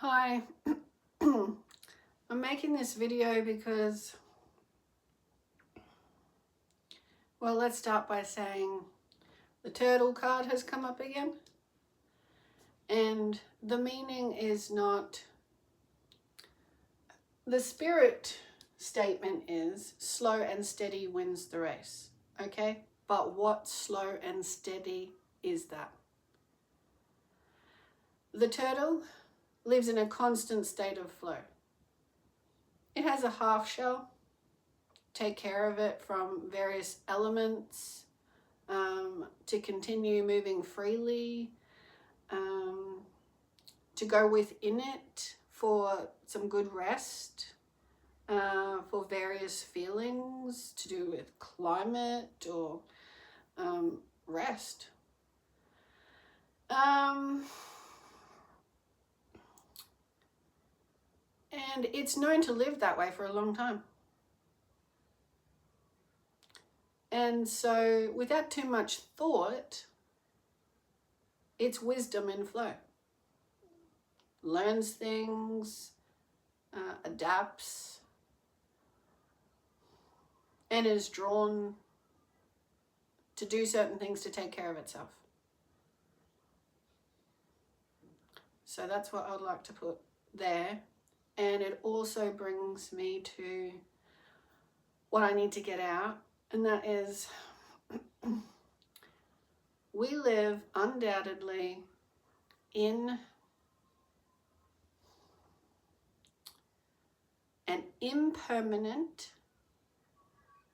Hi, I'm making this video because, well, let's start by saying the turtle card has come up again, and the meaning is not, the spirit statement is slow and steady wins the race, okay? But what slow and steady is that? The turtle lives in a constant state of flow. It has a half shell, take care of it from various elements, to continue moving freely, to go within it for some good rest, for various feelings to do with climate or rest. And it's known to live that way for a long time. And so without too much thought, it's wisdom in flow. Learns things, adapts, and is drawn to do certain things to take care of itself. So that's what I'd like to put there. And it also brings me to what I need to get out, and that is we live undoubtedly in an impermanent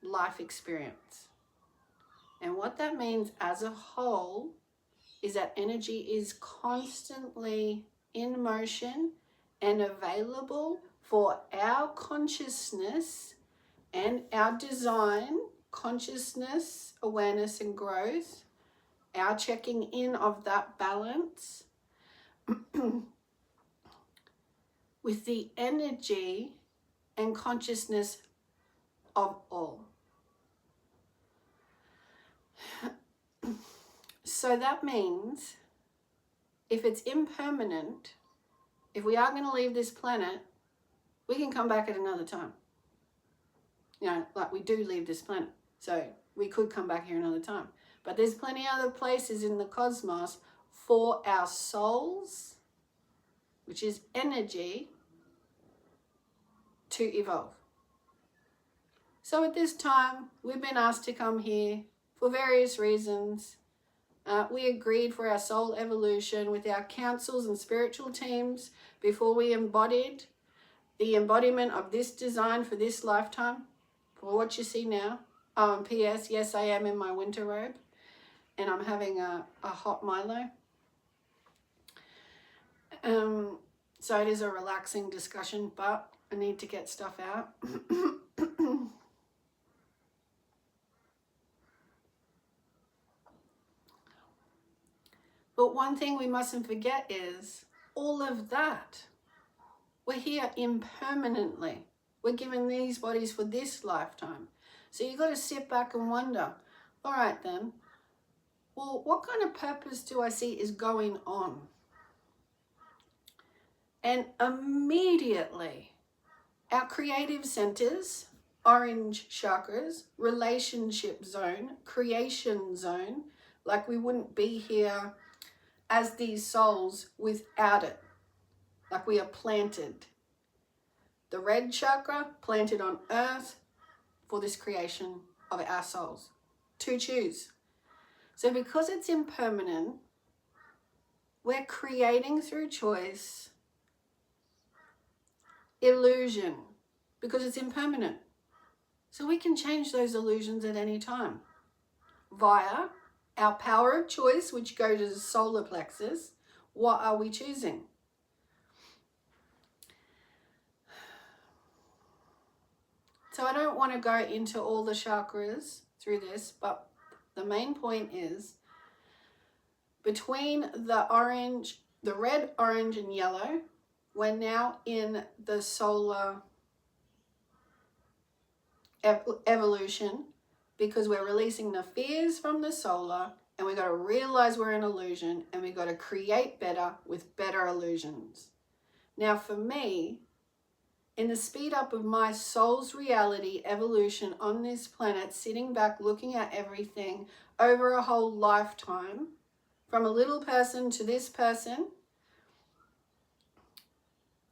life experience. And what that means as a whole is that energy is constantly in motion and available for our consciousness and our design, consciousness, awareness and growth, our checking in of that balance with the energy and consciousness of all. So that means if it's impermanent, if we are going to leave this planet, we can come back at another time. You know, like we do leave this planet. So we could come back here another time. But there's plenty other places in the cosmos for our souls, which is energy, to evolve. So at this time, we've been asked to come here for various reasons. We agreed for our soul evolution with our councils and spiritual teams before we embodied the embodiment of this design for this lifetime, for what you see now. P.S. Yes, I am in my winter robe and I'm having a hot Milo. So it is a relaxing discussion, but I need to get stuff out. But one thing we mustn't forget is all of that. We're here impermanently. We're given these bodies for this lifetime. So you've got to sit back and wonder, all right then, well, what kind of purpose do I see is going on? And immediately, our creative centers, orange chakras, relationship zone, creation zone, like we wouldn't be here as these souls without it, like we are planted. The red chakra planted on earth for this creation of our souls to choose. So because it's impermanent, we're creating through choice illusion because it's impermanent. So we can change those illusions at any time via our power of choice, which goes to the solar plexus. What are we choosing? So I don't want to go into all the chakras through this, but the main point is between the red, orange, and yellow, we're now in the solar evolution because we're releasing the fears from the solar, and we got to realize we're an illusion, and we got to create better with better illusions. Now for me, in the speed up of my soul's reality evolution on this planet, sitting back looking at everything over a whole lifetime, from a little person to this person,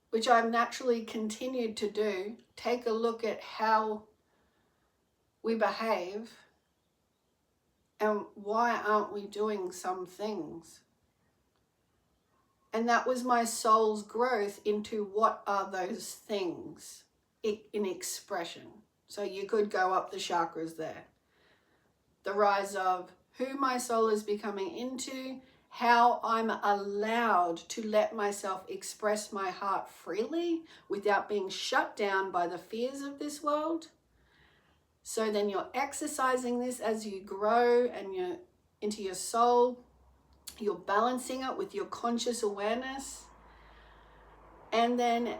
which I've naturally continued to do, take a look at how we behave and why aren't we doing some things. And that was my soul's growth into what are those things in expression. So you could go up the chakras there. The rise of who my soul is becoming into, how I'm allowed to let myself express my heart freely without being shut down by the fears of this world. So then you're exercising this as you grow and you're into your soul. You're balancing it with your conscious awareness. And then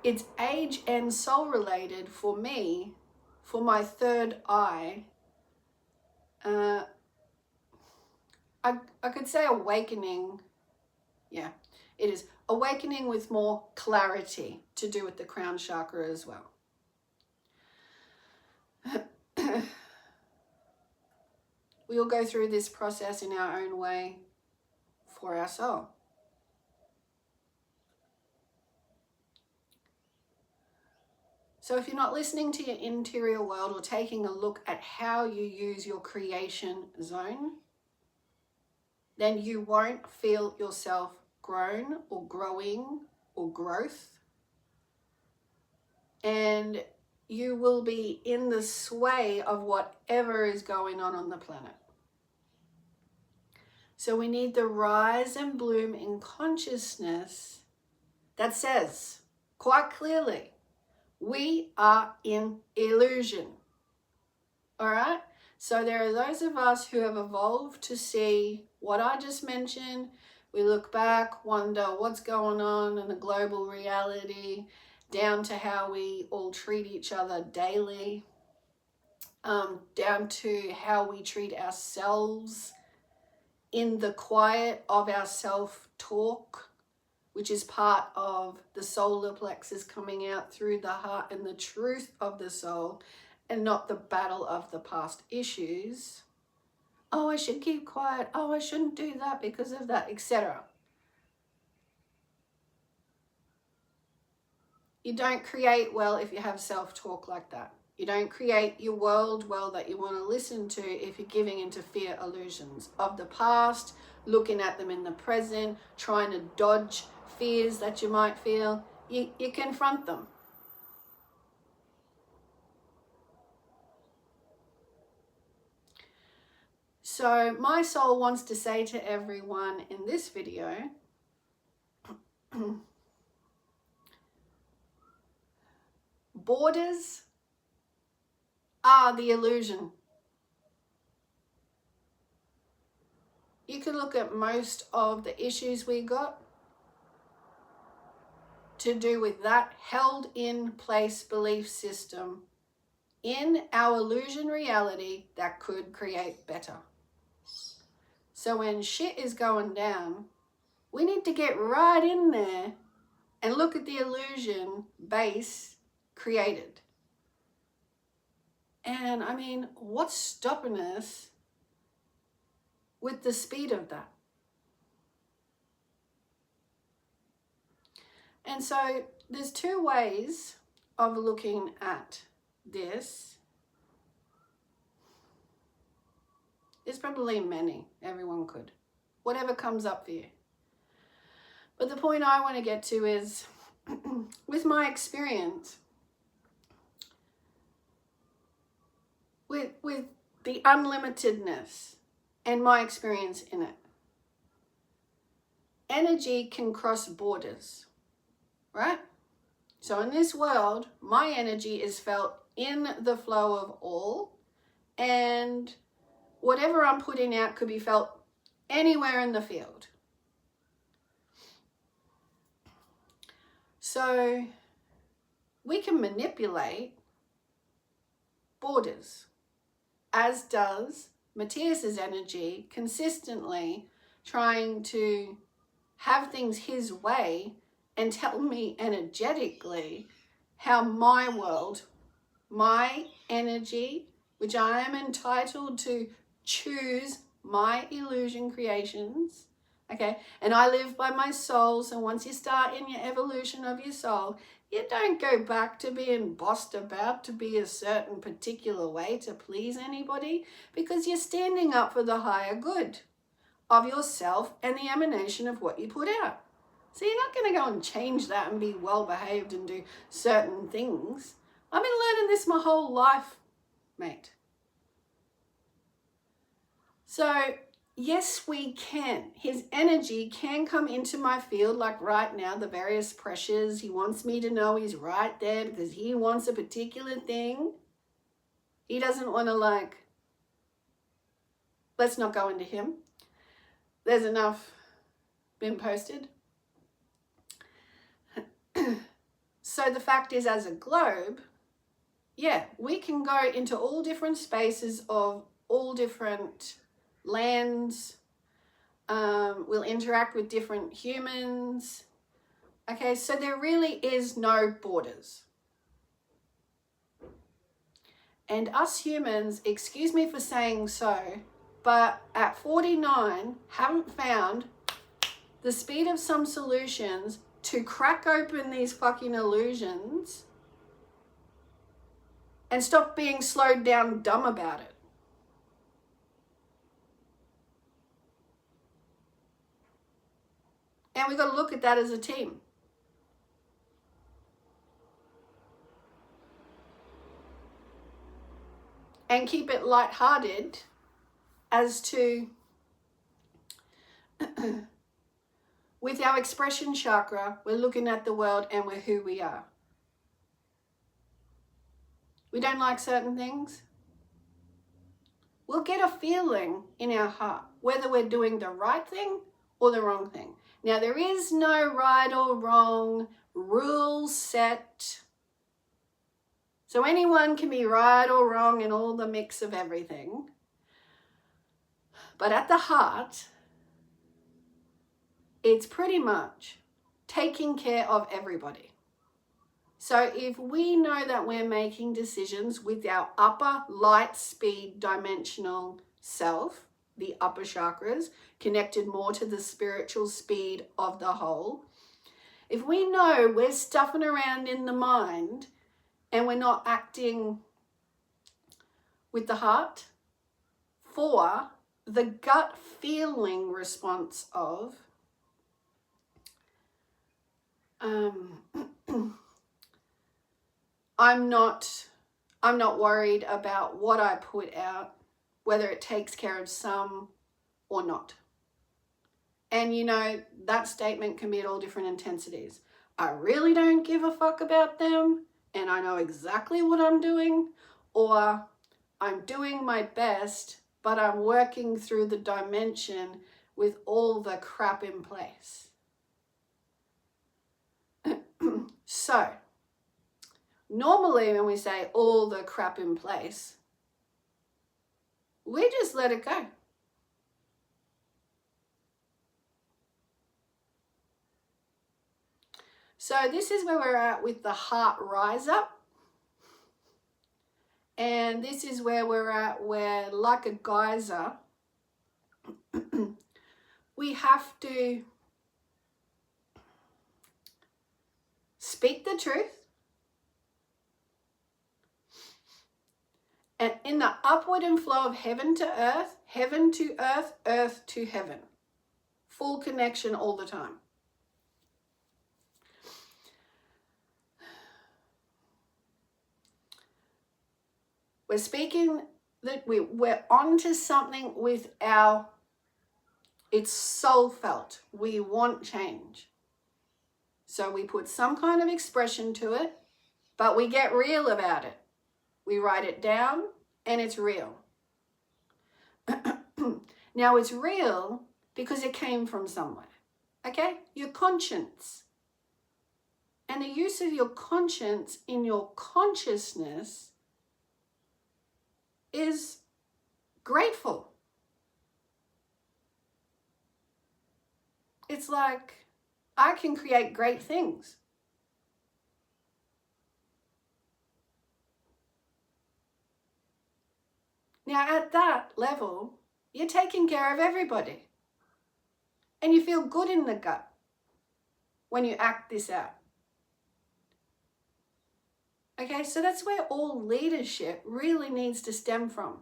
it's age and soul related for me, for my third eye. I could say awakening. Yeah, it is. Awakening with more clarity to do with the crown chakra as well. We all go through this process in our own way for our soul. So if you're not listening to your interior world or taking a look at how you use your creation zone, then you won't feel yourself grown or growing or growth. And you will be in the sway of whatever is going on the planet. So we need the rise and bloom in consciousness that says quite clearly, we are in illusion. All right? So there are those of us who have evolved to see what I just mentioned. We look back, wonder what's going on in the global reality, down to how we all treat each other daily, down to how we treat ourselves in the quiet of our self-talk, which is part of the solar plexus coming out through the heart and the truth of the soul, and not the battle of the past issues. Oh, I should keep quiet. Oh, I shouldn't do that because of that, etc. You don't create well if you have self-talk like that. You don't create your world well that you want to listen to if you're giving into fear illusions of the past, looking at them in the present, trying to dodge fears that you might feel. You confront them. So my soul wants to say to everyone in this video, borders are the illusion. You can look at most of the issues we got to do with that held in place belief system in our illusion reality that could create better. So when shit is going down, we need to get right in there and look at the illusion base created. And I mean, what's stopping us with the speed of that? And so there's two ways of looking at this. There's probably many, everyone could. Whatever comes up for you. But the point I want to get to is, with my experience, with the unlimitedness and my experience in it, energy can cross borders, right? So in this world, my energy is felt in the flow of all, and whatever I'm putting out could be felt anywhere in the field. So we can manipulate borders, as does Matthias's energy, consistently trying to have things his way and tell me energetically how my world, my energy, which I am entitled to choose my illusion creations, okay? And I live by my soul, so once you start in your evolution of your soul, you don't go back to being bossed about to be a certain particular way to please anybody, because you're standing up for the higher good of yourself and the emanation of what you put out. So you're not going to go and change that and be well behaved and do certain things. I've been learning this my whole life, mate. So yes, we can. His energy can come into my field, like right now, the various pressures. He wants me to know he's right there because he wants a particular thing. He doesn't want to, like, let's not go into him. There's enough been posted. So the fact is, as a globe, yeah, we can go into all different spaces of all different lands. We'll interact with different humans. Okay, so there really is no borders. And us humans, excuse me for saying so, but at 49, haven't found the speed of some solutions to crack open these fucking illusions and stop being slowed down dumb about it. And we've got to look at that as a team. And keep it lighthearted as to, with our expression chakra, we're looking at the world and we're who we are. We don't like certain things. We'll get a feeling in our heart whether we're doing the right thing or the wrong thing. Now, there is no right or wrong rule set. So anyone can be right or wrong in all the mix of everything. But at the heart, it's pretty much taking care of everybody. So if we know that we're making decisions with our upper light speed dimensional self, the upper chakras, connected more to the spiritual speed of the whole, if we know we're stuffing around in the mind and we're not acting with the heart for the gut feeling response of I'm not worried about what I put out, whether it takes care of some or not. And you know, that statement can be at all different intensities. I really don't give a fuck about them and I know exactly what I'm doing, or I'm doing my best, but I'm working through the dimension with all the crap in place. So, normally when we say all the crap in place, we just let it go. So this is where we're at with the heart rise up. And this is where we're at where, like a geyser, we have to speak the truth. And in the upward and flow of heaven to earth earth to heaven. Full connection all the time. We're speaking that we're onto something with it's soul felt. We want change. So we put some kind of expression to it, but we get real about it. We write it down and it's real. Now it's real because it came from somewhere. Okay? Your conscience. And the use of your conscience in your consciousness is grateful. It's like, I can create great things. Now, at that level, you're taking care of everybody. And you feel good in the gut when you act this out. Okay, so that's where all leadership really needs to stem from.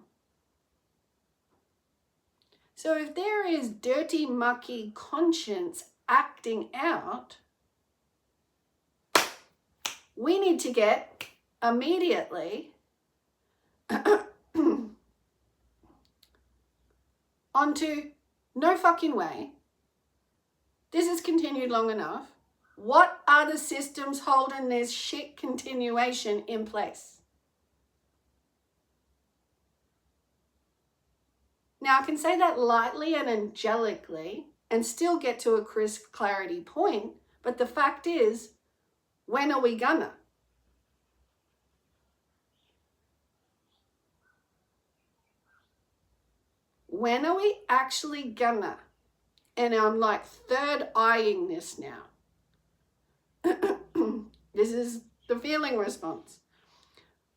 So if there is dirty, mucky conscience acting out, we need to get immediately onto no fucking way. This has continued long enough. What are the systems holding this shit continuation in place? Now, I can say that lightly and angelically and still get to a crisp clarity point, but the fact is, when are we gonna? When are we actually gonna? And I'm like third eyeing this now. This is the feeling response.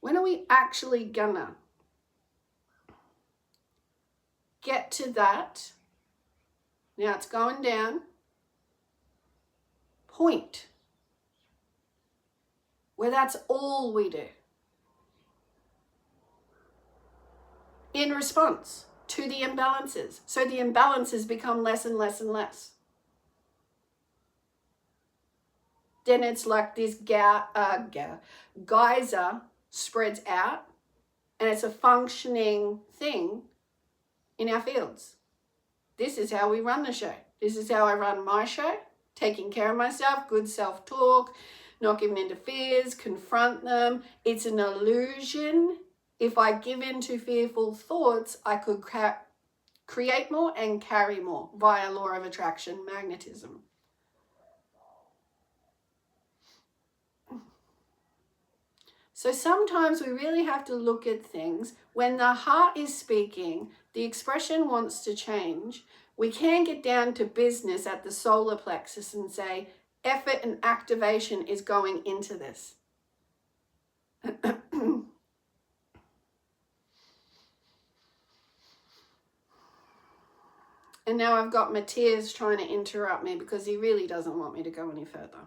When are we actually gonna get to that? Now it's going down. Point. Where that's all we do. In response to the imbalances. So the imbalances become less and less and less. Then it's like this geyser spreads out, and it's a functioning thing in our fields. This is how we run the show. This is how I run my show. Taking care of myself, good self-talk, not giving into fears, confront them. It's an illusion. If I give in to fearful thoughts, I could create more and carry more via law of attraction, magnetism. So sometimes we really have to look at things. When the heart is speaking, the expression wants to change. We can get down to business at the solar plexus and say, effort and activation is going into this. And now I've got Matthias trying to interrupt me because he really doesn't want me to go any further.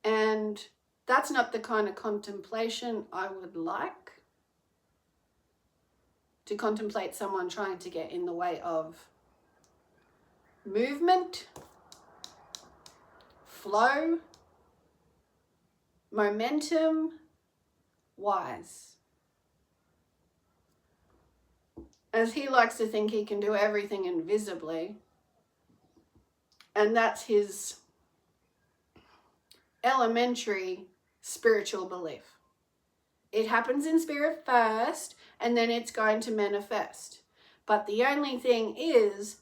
And that's not the kind of contemplation I would like. To contemplate someone trying to get in the way of movement, flow, momentum, wise. As he likes to think he can do everything invisibly, and that's his elementary spiritual belief. It happens in spirit first, and then it's going to manifest. But the only thing is,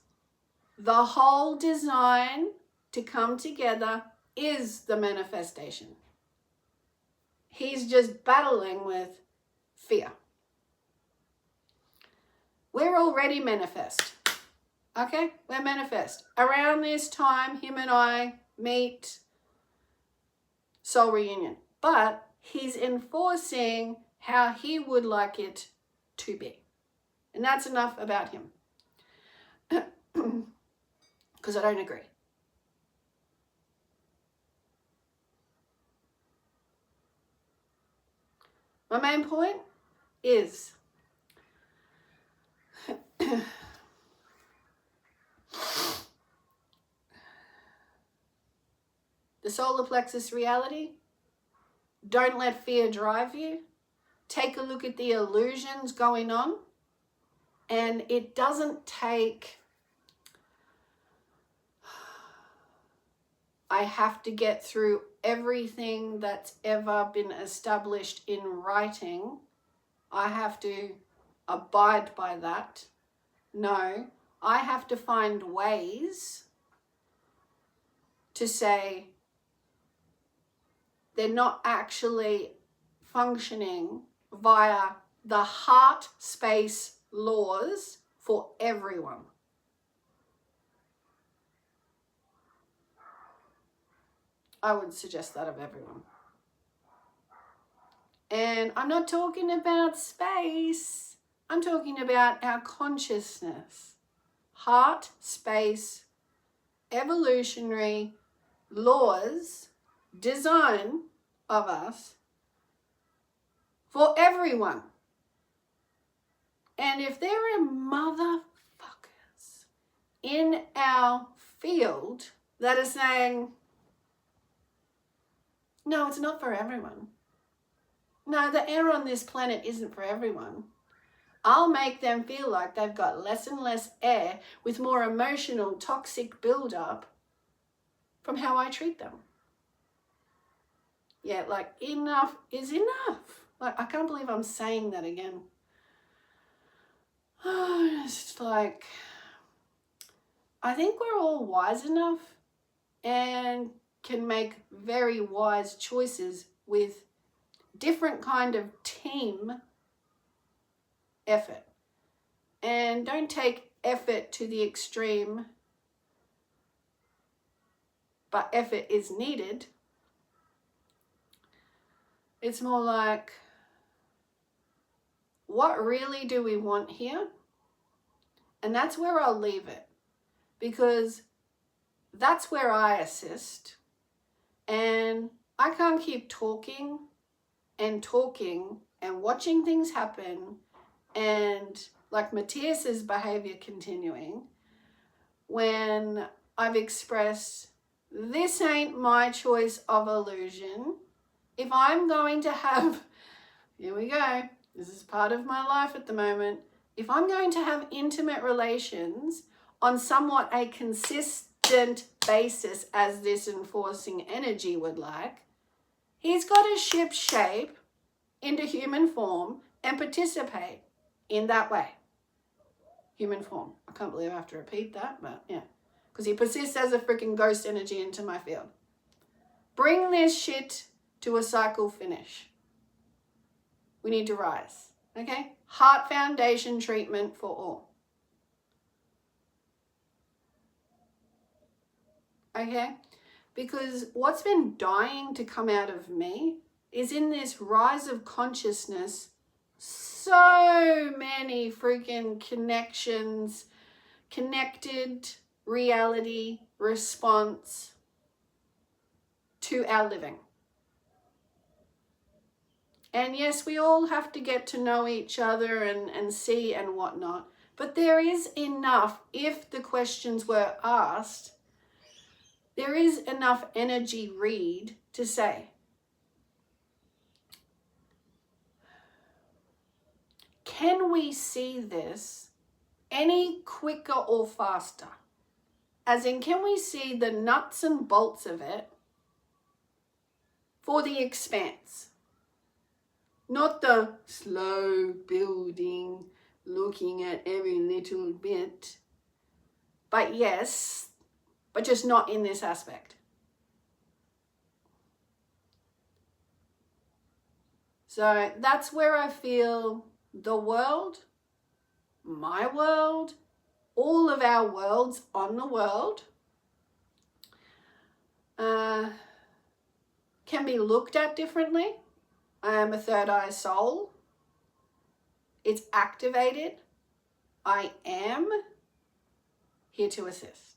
the whole design to come together is the manifestation. He's just battling with fear. We're already manifest. Okay? We're manifest. Around this time, him and I meet, soul reunion. But he's enforcing how he would like it to be. And that's enough about him. Because I don't agree. My main point is the solar plexus reality. Don't let fear drive you. Take a look at the illusions going on. And it doesn't take, I have to get through everything that's ever been established in writing. I have to abide by that. No, I have to find ways to say they're not actually functioning via the heart space laws for everyone. I would suggest that of everyone. And I'm not talking about space. I'm talking about our consciousness. Heart, space, evolutionary laws, design of us for everyone. And if there are motherfuckers in our field that are saying, no, it's not for everyone. No, the air on this planet isn't for everyone. I'll make them feel like they've got less and less air with more emotional, toxic buildup from how I treat them. Yeah, like enough is enough. Like, I can't believe I'm saying that again. It's like, I think we're all wise enough and can make very wise choices with different kind of team effort. And don't take effort to the extreme, but effort is needed. It's more like, what really do we want here? And that's where I'll leave it, because that's where I assist. And I can't keep talking and watching things happen, and like Matthias's behavior continuing, when I've expressed, this ain't my choice of illusion. If I'm going to have, here we go, this is part of my life at the moment. If I'm going to have intimate relations on somewhat a consistent basis, as this enforcing energy would like, he's got to ship shape into human form and participate in that way. Human form. I can't believe I have to repeat that, but yeah. Because he persists as a freaking ghost energy into my field. Bring this shit to a cycle finish. We need to rise. Okay? Heart foundation treatment for all. Okay? Because what's been dying to come out of me is, in this rise of consciousness, so many freaking connections, connected reality response to our living. And yes, we all have to get to know each other and see and whatnot. But there is enough, if the questions were asked, there is enough energy read to say, can we see this any quicker or faster? As in, can we see the nuts and bolts of it for the expanse? Not the slow building, looking at every little bit. But yes, but just not in this aspect. So that's where I feel the world, my world, all of our worlds on the world can be looked at differently. I am a third eye soul. It's activated. I am here to assist.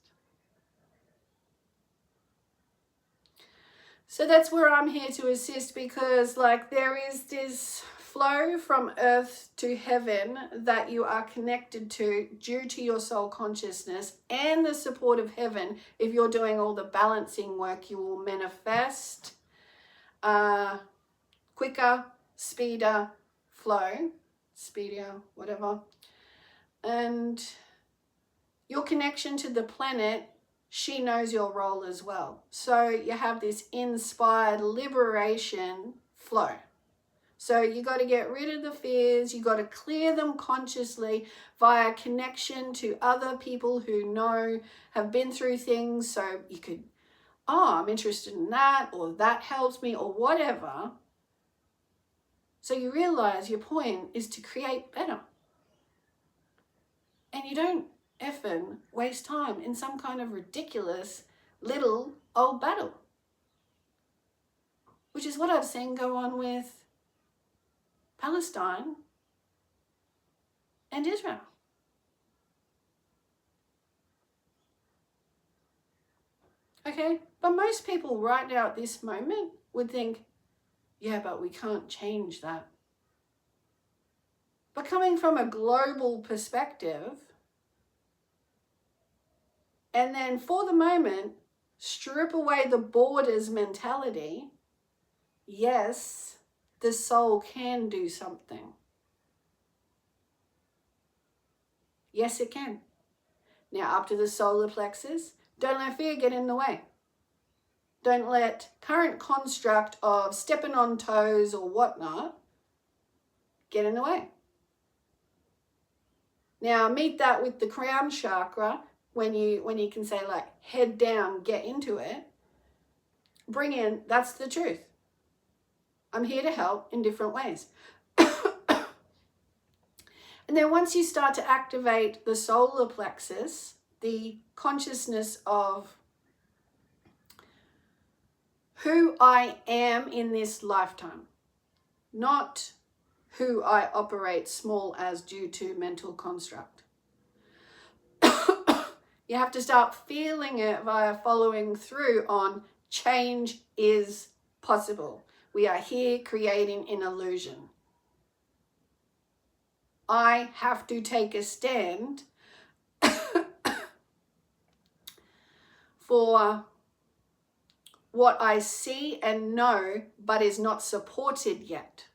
So that's where I'm here to assist, because like there is this flow from earth to heaven that you are connected to due to your soul consciousness and the support of heaven. If you're doing all the balancing work, you will manifest quicker, speedier flow, speedier, whatever. And your connection to the planet, she knows your role as well. So you have this inspired liberation flow. So you got to get rid of the fears. You got to clear them consciously via connection to other people who know, have been through things. So you could, oh, I'm interested in that, or that helps me, or whatever. So you realize your point is to create better. And you don't effing waste time in some kind of ridiculous little old battle. which is what I've seen go on with Palestine and Israel. Okay, but most people right now at this moment would think, yeah, but we can't change that. But coming from a global perspective, and then for the moment, strip away the borders mentality, yes, the soul can do something. Yes, it can. Now, up to the solar plexus, don't let fear get in the way. Don't let current construct of stepping on toes or whatnot get in the way. Now, meet that with the crown chakra when you can say like head down, get into it. Bring in, that's the truth. I'm here to help in different ways. And then once you start to activate the solar plexus, the consciousness of who I am in this lifetime, not who I operate small as due to mental construct. You have to start feeling it via following through on change is possible. We are here creating an illusion. I have to take a stand for what I see and know, but is not supported yet.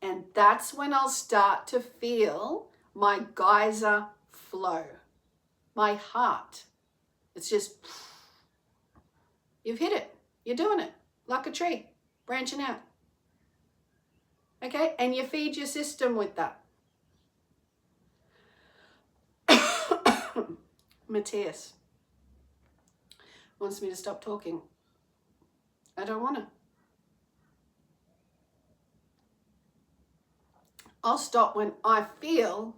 And that's when I'll start to feel my geyser flow, my heart. It's just, you've hit it. You're doing it like a tree, branching out. Okay, and you feed your system with that. Matthias wants me to stop talking. I don't want to. I'll stop when I feel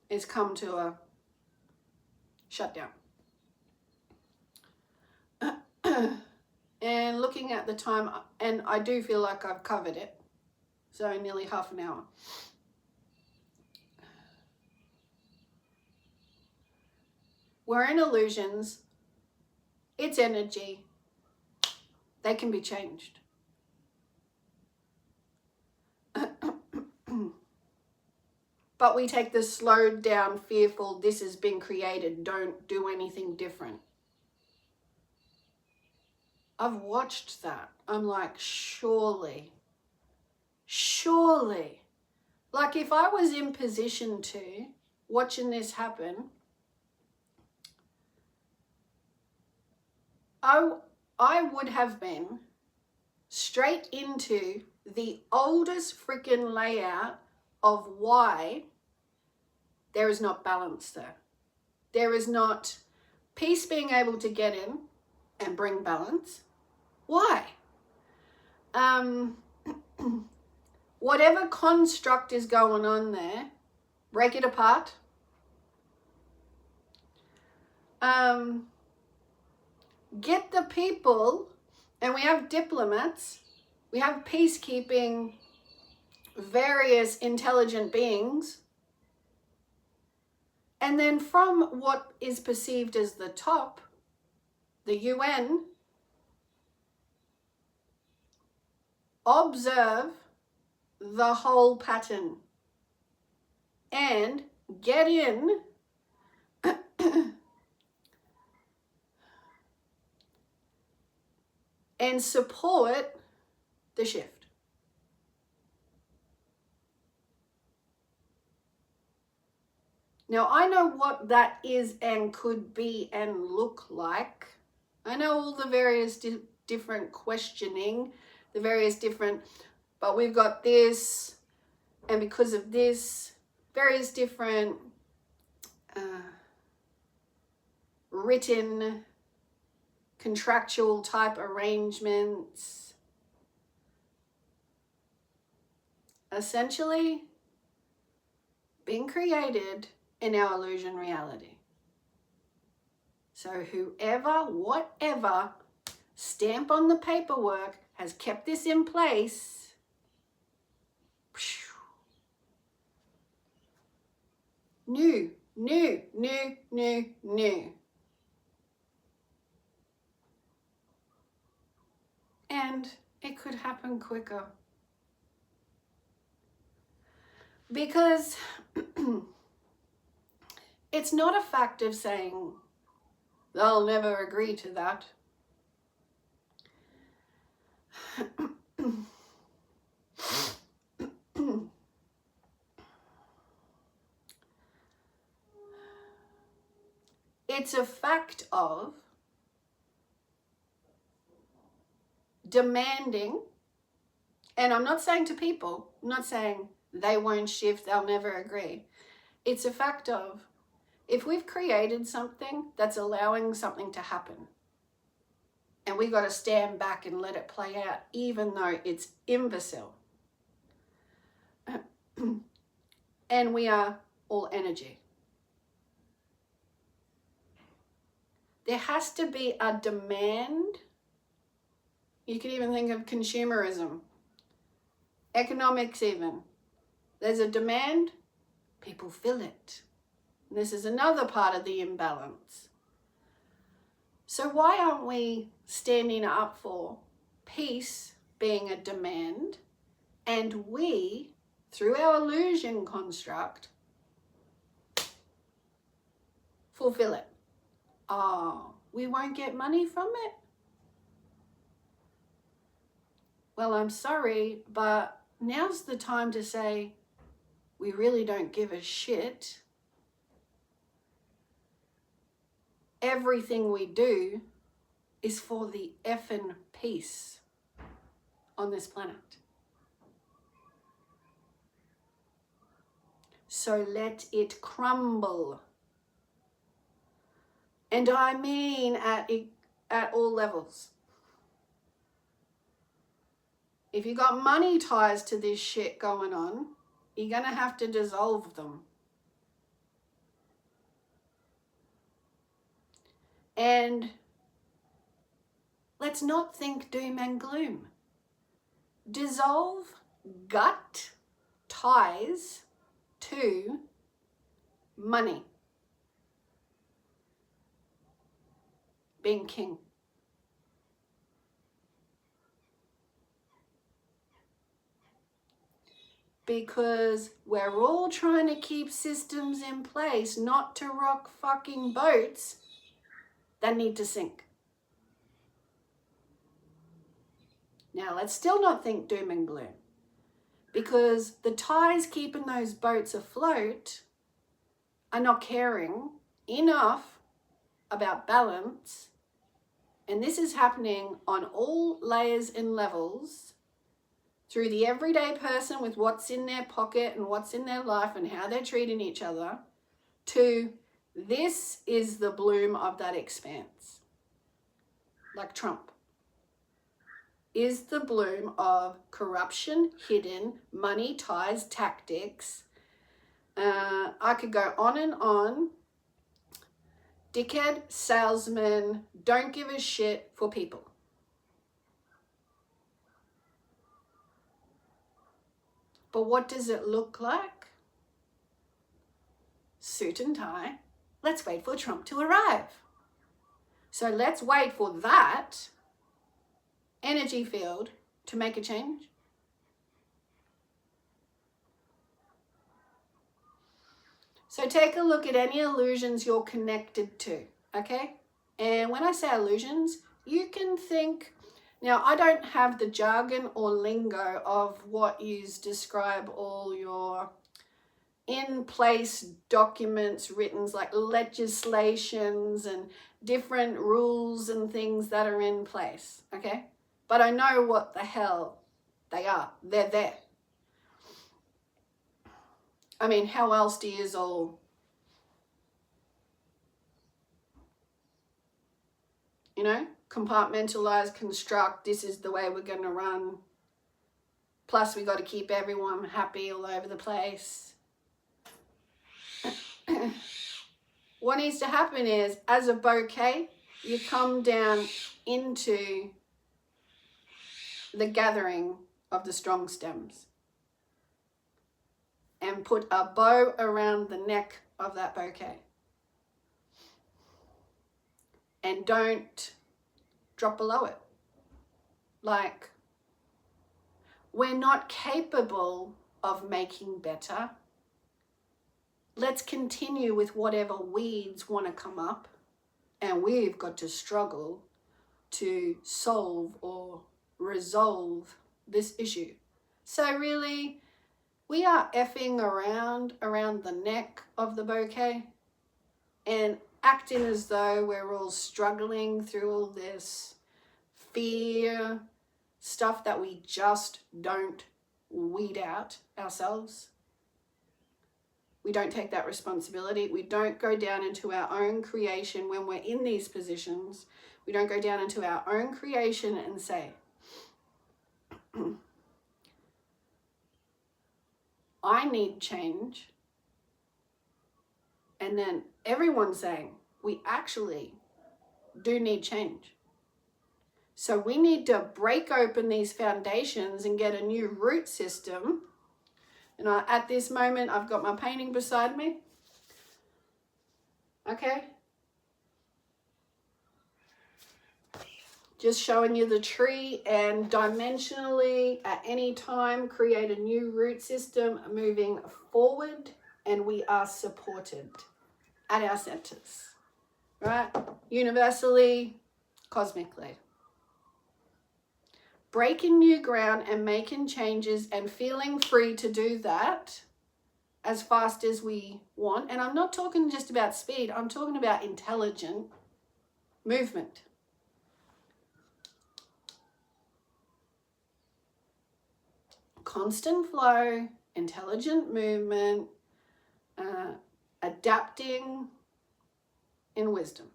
it's come to a shutdown. And looking at the time, and I do feel like I've covered it, so nearly half an hour. We're in illusions. It's energy. They can be changed. But we take the slowed down, fearful, this has been created, don't do anything different. I've watched that. I'm like, surely. Like if I was in position to, watching this happen, I would have been straight into the oldest freaking layout of why there is not balance there. There is not peace being able to get in and bring balance. Why? Whatever construct is going on there, break it apart. Get the people, and we have diplomats, we have peacekeeping, various intelligent beings, and then from what is perceived as the top, the UN, observe the whole pattern and get in and support the shift. Now, I know what that is and could be and look like. I know all the various different questioning, the various different, but we've got this, and because of this, various different written contractual type arrangements. Essentially being created in our illusion reality. So whoever, whatever stamp on the paperwork has kept this in place. New. And it could happen quicker. Because it's not a fact of saying, they'll never agree to that. It's a fact of demanding, and I'm not saying to people, I'm not saying they won't shift, they'll never agree. It's a fact of, if we've created something that's allowing something to happen, and we got to stand back and let it play out, even though it's imbecile, and we are all energy. There has to be a demand. You can even think of consumerism, economics even. There's a demand, people fill it. And this is another part of the imbalance. So why aren't we standing up for peace being a demand, and we, through our illusion construct, fulfill it? Oh, we won't get money from it? Well, I'm sorry, but now's the time to say, we really don't give a shit. Everything we do is for the effing peace on this planet. So let it crumble. And I mean at all levels. If you got money ties to this shit going on, you're going to have to dissolve them. And let's not think doom and gloom. Dissolve gut ties to money. Being king. Because we're all trying to keep systems in place not to rock fucking boats that need to sink. Now, let's still not think doom and gloom, because the ties keeping those boats afloat are not caring enough about balance. And this is happening on all layers and levels, through the everyday person with what's in their pocket and what's in their life and how they're treating each other, to this is the bloom of that expanse. Like Trump is the bloom of corruption, hidden, money ties, tactics. I could go on and on. Dickhead, salesman, don't give a shit for people. But what does it look like? Suit and tie. Let's wait for Trump to arrive. So let's wait for that energy field to make a change. So take a look at any illusions you're connected to, okay? And when I say illusions, you can think, now I don't have the jargon or lingo of what you describe all your in-place documents written, like legislations and different rules and things that are in place, okay? But I know what the hell they are. They're there. I mean, how else do you all, compartmentalize, construct, this is the way we're going to run. Plus, we got to keep everyone happy all over the place. What needs to happen is, as a bouquet, you come down into the gathering of the strong stems and put a bow around the neck of that bouquet. And don't drop below it. Like, we're not capable of making better. Let's continue with whatever weeds want to come up, and we've got to struggle to solve or resolve this issue. So really, we are effing around the neck of the bouquet and acting as though we're all struggling through all this fear stuff that we just don't weed out ourselves. We don't take that responsibility. We don't go down into our own creation when we're in these positions. We don't go down into our own creation and say, I need change. And then everyone's saying, we actually do need change. So we need to break open these foundations and get a new root system. And at this moment, I've got my painting beside me. Okay. Just showing you the tree, and dimensionally at any time create a new root system moving forward, and we are supported at our centers, right? Universally, cosmically. Breaking new ground and making changes and feeling free to do that as fast as we want. And I'm not talking just about speed, I'm talking about intelligent movement. Constant flow, intelligent movement, adapting in wisdom.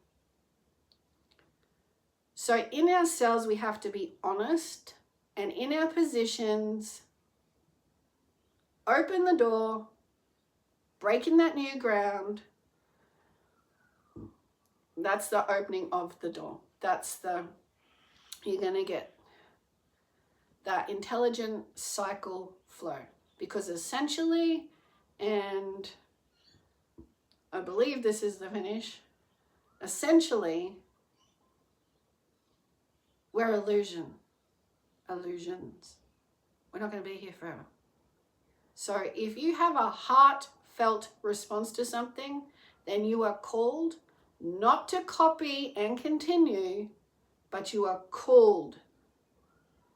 So in ourselves, we have to be honest, and in our positions, open the door, breaking that new ground. That's the opening of the door. You're going to get that intelligent cycle flow, because essentially, and I believe this is the finish, essentially, we're illusions. We're not going to be here forever. So if you have a heartfelt response to something, then you are called not to copy and continue, but you are called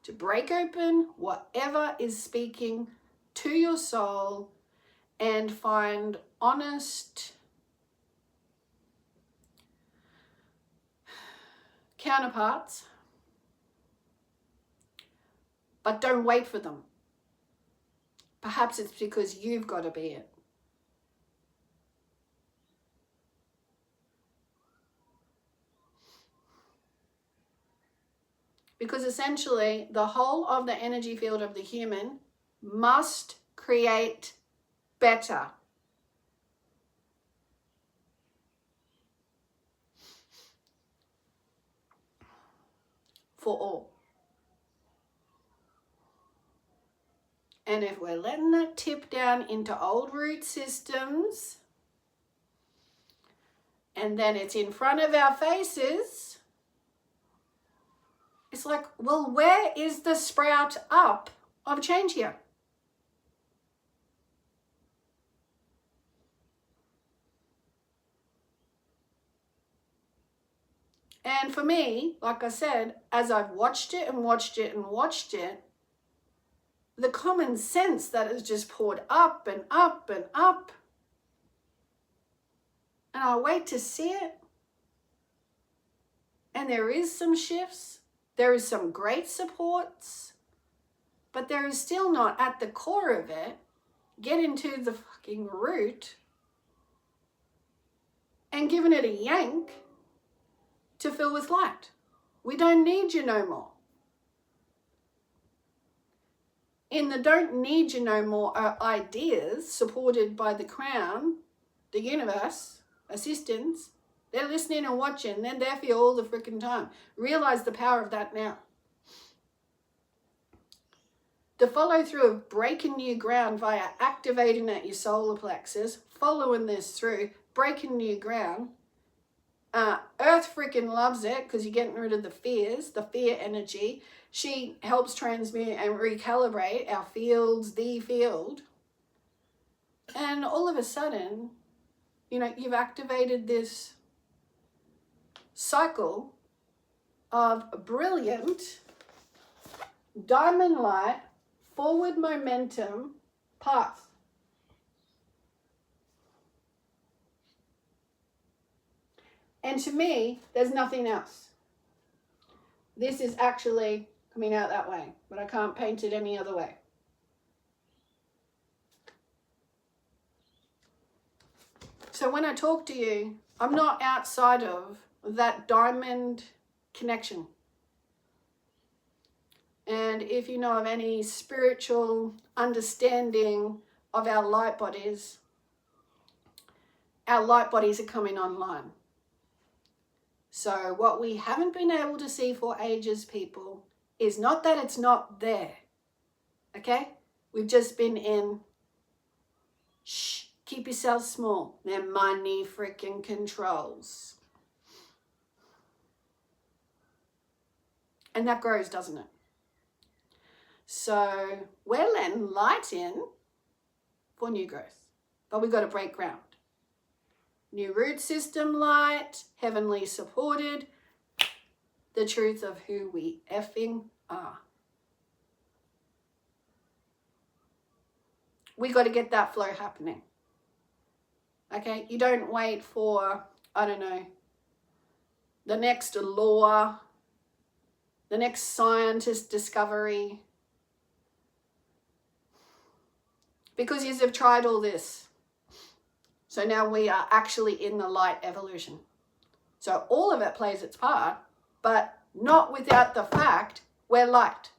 to break open whatever is speaking to your soul and find honest counterparts, but don't wait for them. Perhaps it's because you've got to be it. Because essentially, the whole of the energy field of the human must create better. For all. And if we're letting that tip down into old root systems, and then it's in front of our faces, it's like, well, where is the sprout up of change here? And for me, like I said, as I've watched it and watched it and watched it, the common sense that has just poured up and up and up, and I wait to see it, and there is some shifts, there is some great supports, but there is still not at the core of it, get into the fucking root and giving it a yank to fill with light. We don't need you no more. In the don't need you no more are ideas supported by the crown, the universe, assistance, They're listening and watching. They're there for you all the freaking time. Realize the power of that now. The follow through of breaking new ground via activating at your solar plexus, following this through, breaking new ground. Earth freaking loves it because you're getting rid of the fears, the fear energy. She helps transmute and recalibrate our fields, the field. And all of a sudden, you know, you've activated this cycle of brilliant diamond light, forward momentum path. And to me, there's nothing else. This is actually coming out that way, but I can't paint it any other way. So when I talk to you, I'm not outside of that diamond connection. And if you know of any spiritual understanding of our light bodies are coming online. So what we haven't been able to see for ages, people, is not that it's not there. Okay? We've just been in, shh, keep yourself small. They're money freaking controls. And that grows, doesn't it? So we're letting light in for new growth, but we've got to break ground. New root system light, heavenly supported, the truth of who we effing are. We got to get that flow happening. Okay, you don't wait for, I don't know, the next law, the next scientist discovery, because you've tried all this. So now we are actually in the light evolution. So all of it plays its part, but not without the fact we're light.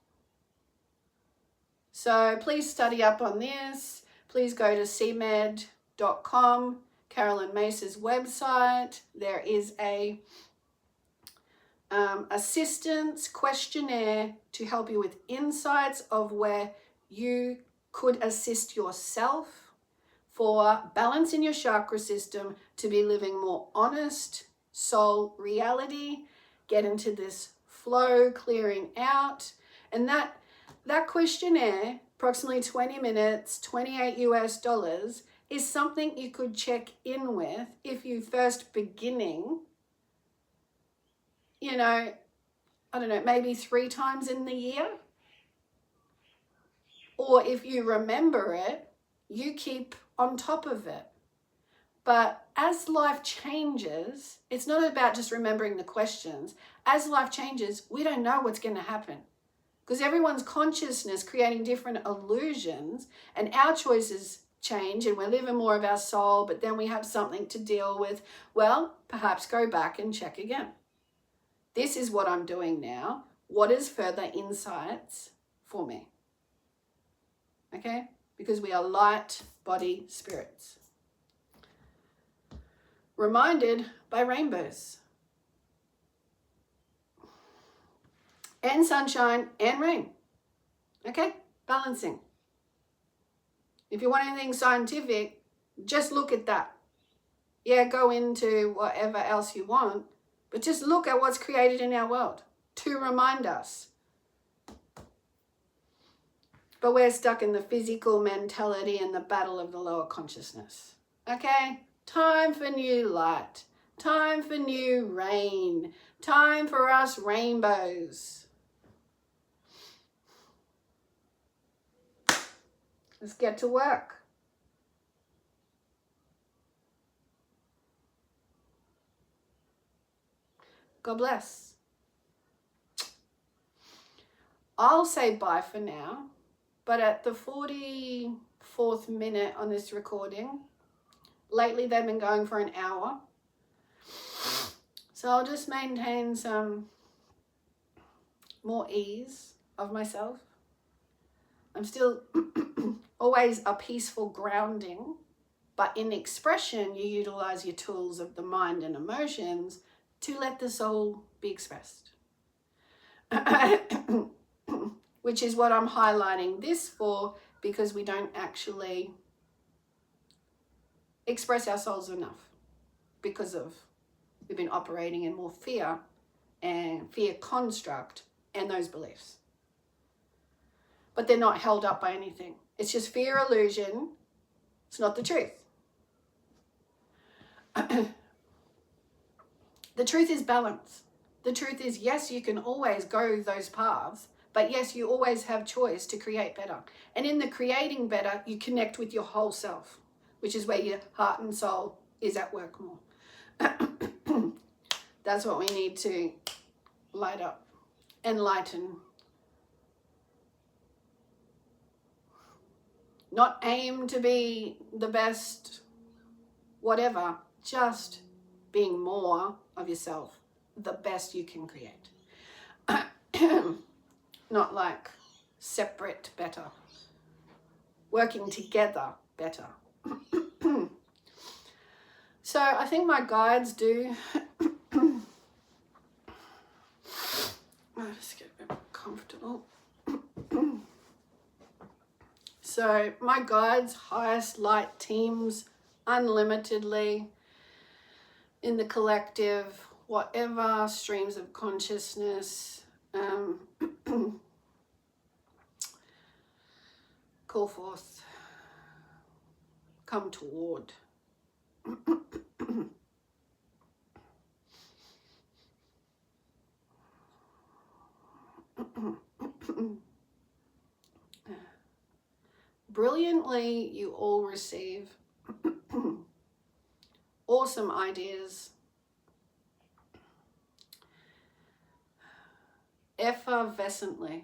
So please study up on this. Please go to cmed.com, Carolyn Mace's website. There is a assistance questionnaire to help you with insights of where you could assist yourself for balance in your chakra system to be living more honest soul reality, get into this flow, clearing out. And that questionnaire, approximately 20 minutes, $28 US, is something you could check in with if you first beginning, you know, I don't know, maybe 3 times in the year. Or if you remember it, you keep on top of it. But as life changes, it's not about just remembering the questions. As life changes, we don't know what's going to happen. Because everyone's consciousness creating different illusions, and our choices change, and we're living more of our soul, but then we have something to deal with. Well, perhaps go back and check again. This is what I'm doing now. What is further insights for me? Okay? Because we are light body spirits. Reminded by rainbows. And sunshine and rain. Okay? Balancing. If you want anything scientific, just look at that. Yeah, go into whatever else you want, but just look at what's created in our world to remind us. But we're stuck in the physical mentality and the battle of the lower consciousness. Okay? Time for new light. Time for new rain. Time for us rainbows. Let's get to work. God bless. I'll say bye for now. But at the 44th minute on this recording, lately they've been going for an hour. So I'll just maintain some more ease of myself. I'm still always a peaceful grounding But in expression, you utilize your tools of the mind and emotions to let the soul be expressed. Which is what I'm highlighting this for, because we don't actually express our souls enough, because of we've been operating in more fear and fear construct and those beliefs. But they're not held up by anything. It's just fear illusion. It's not the truth. The truth is balance. The truth is, yes, you can always go those paths, but yes, you always have choice to create better. And in the creating better, you connect with your whole self, which is where your heart and soul is at work more. That's what we need to light up, enlighten. Not aim to be the best, whatever, just being more of yourself, the best you can create. Not like separate better, working together better. So I think my guides do. I'll just get a bit more comfortable. So my guides, highest light teams, unlimitedly, in the collective, whatever streams of consciousness, call forth, come toward. Brilliantly, you all receive awesome ideas, effervescently.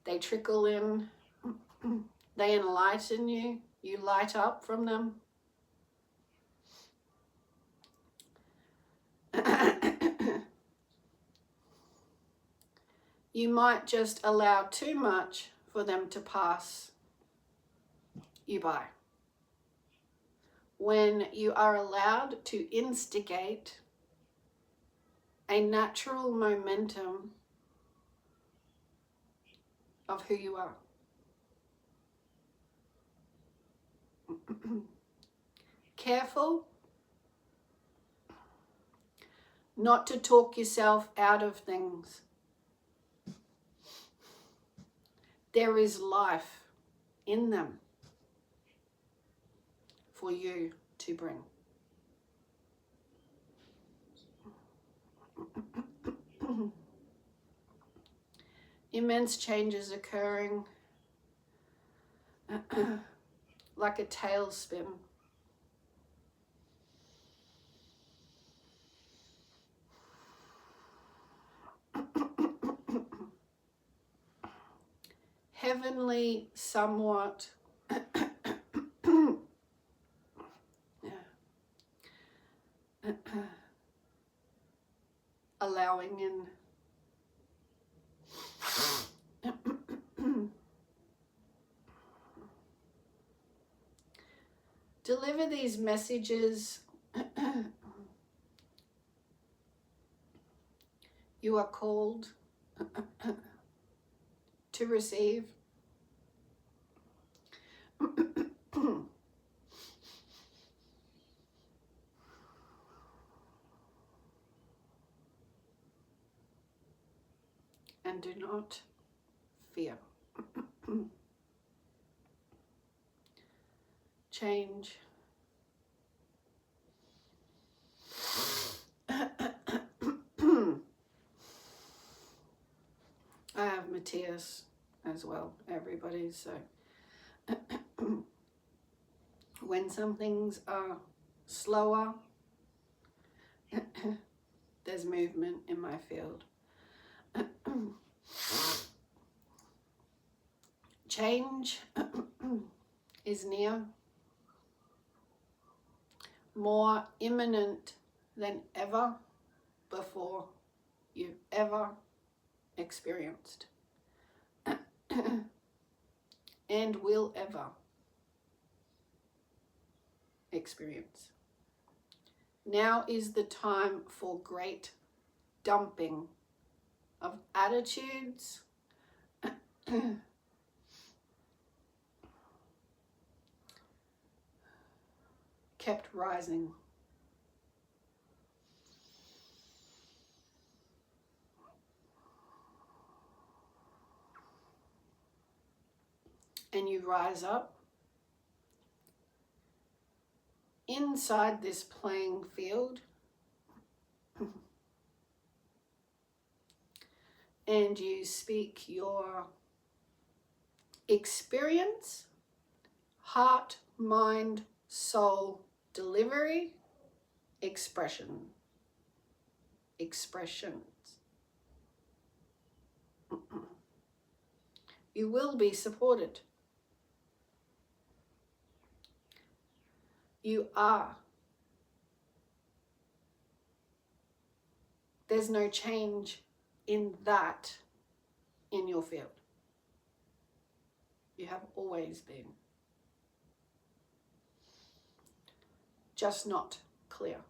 They trickle in, they enlighten you, you light up from them. You might just allow too much for them to pass you by. When you are allowed to instigate a natural momentum of who you are. Careful not to talk yourself out of things. There is life in them for you to bring. Immense changes occurring like a tailspin. Heavenly somewhat. Allowing in. Deliver these messages. You are called to receive. And do not fear. Change. I have Matthias as well, everybody, so when some things are slower, there's movement in my field. Change is near, more imminent than ever before you've ever experienced and will ever experience. Now is the time for great dumping of attitudes, kept rising. And you rise up inside this playing field and you speak your experience, heart, mind, soul, delivery, expressions. You will be supported. You are. There's no change in that in your field. You have always been. Just not clear.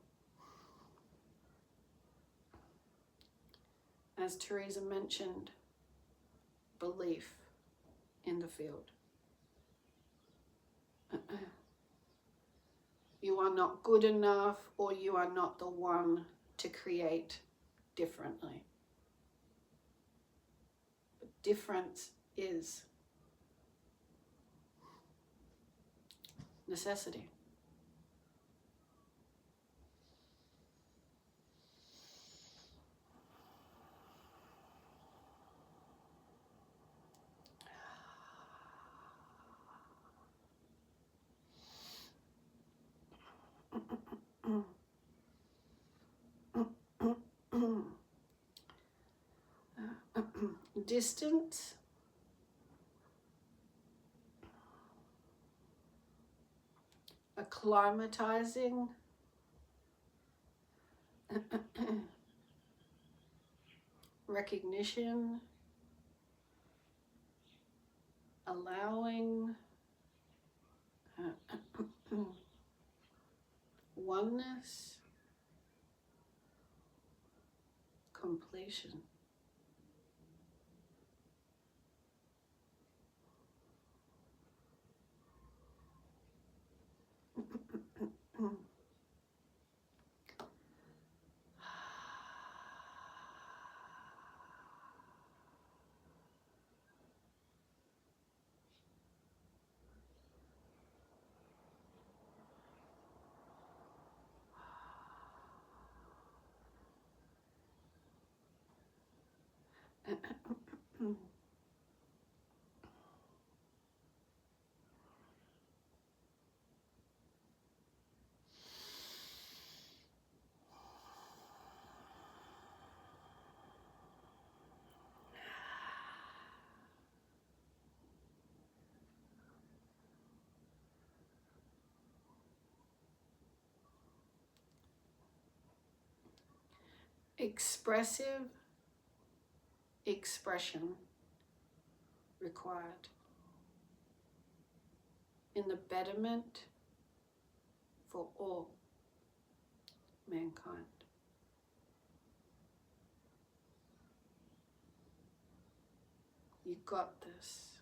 As Teresa mentioned, belief in the field. You are not good enough, or you are not the one to create differently. But difference is necessity. Distance, acclimatizing, recognition, allowing, oneness, completion. Expressive expression required in the betterment for all mankind. You got this.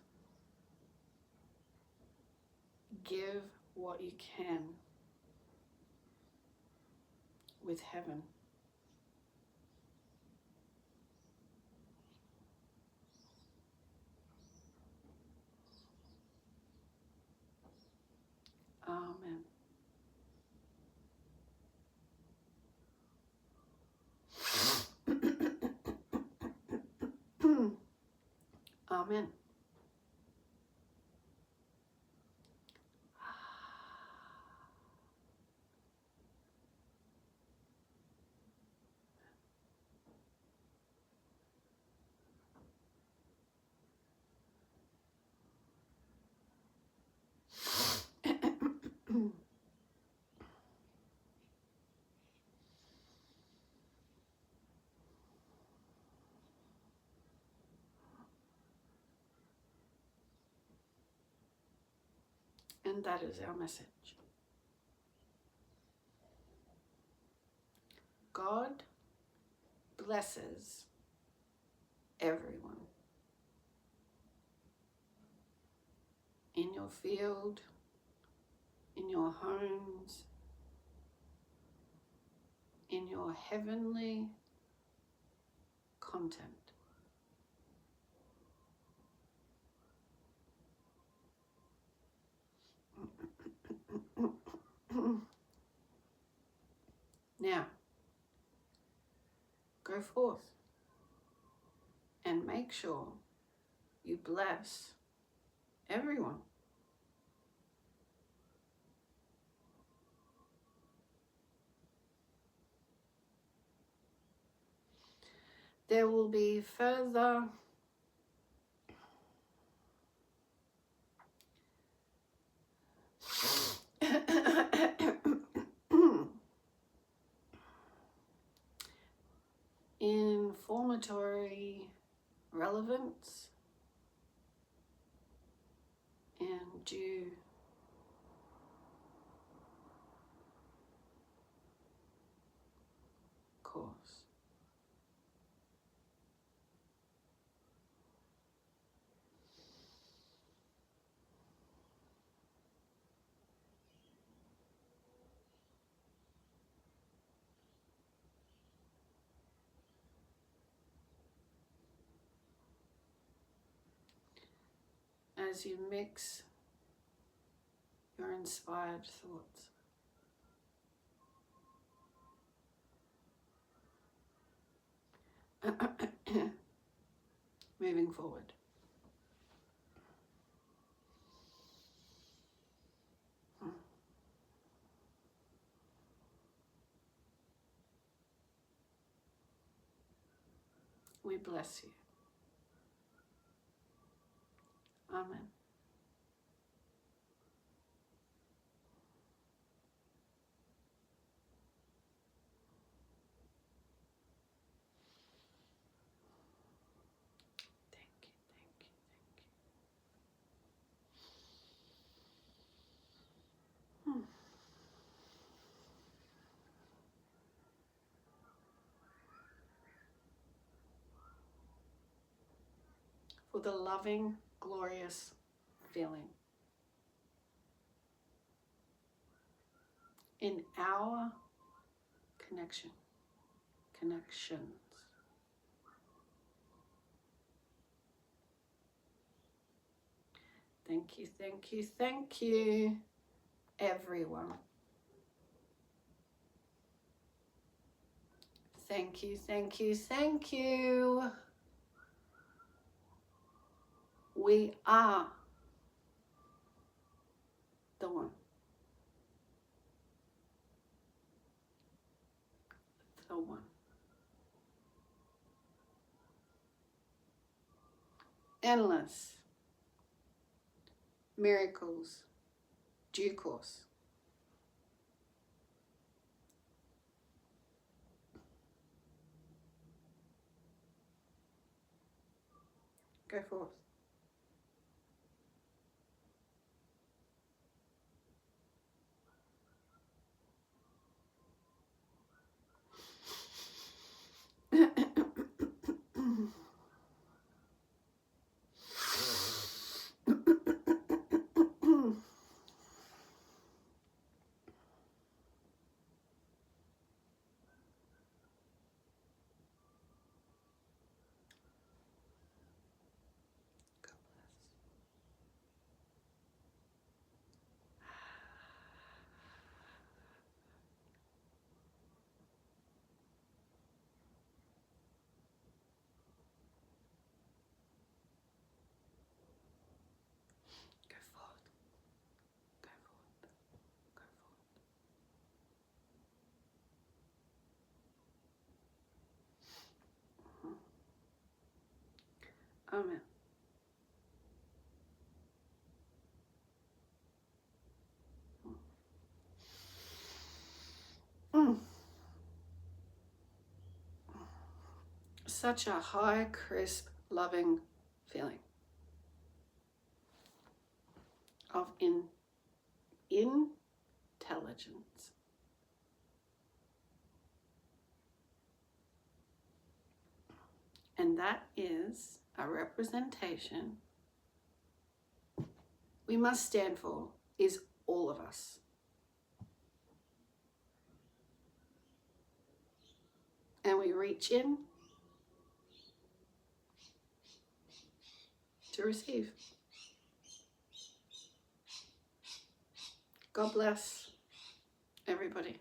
Give what you can with heaven. Amen. Amen. And that is our message. God blesses everyone in your field, in your homes, in your heavenly content. Now, go forth and make sure you bless everyone. There will be further informatory relevance in due course. As you mix your inspired thoughts, moving forward. We bless you. Amen. Thank you, thank you, thank you. For the loving, glorious feeling in our connections. Thank you, thank you, thank you, everyone. Thank you, thank you, thank you. We are the one. The one. Endless miracles, due course. Go forth. Go forward. Go forward. Go forward. Amen. Such a high, crisp, loving feeling of intelligence. and that is a representation we must stand for is all of us. And we reach in to receive. God bless everybody.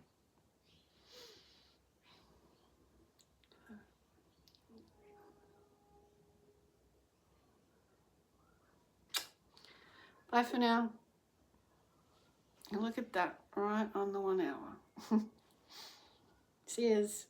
Bye for now. And look at that, right on the 1 hour. Cheers.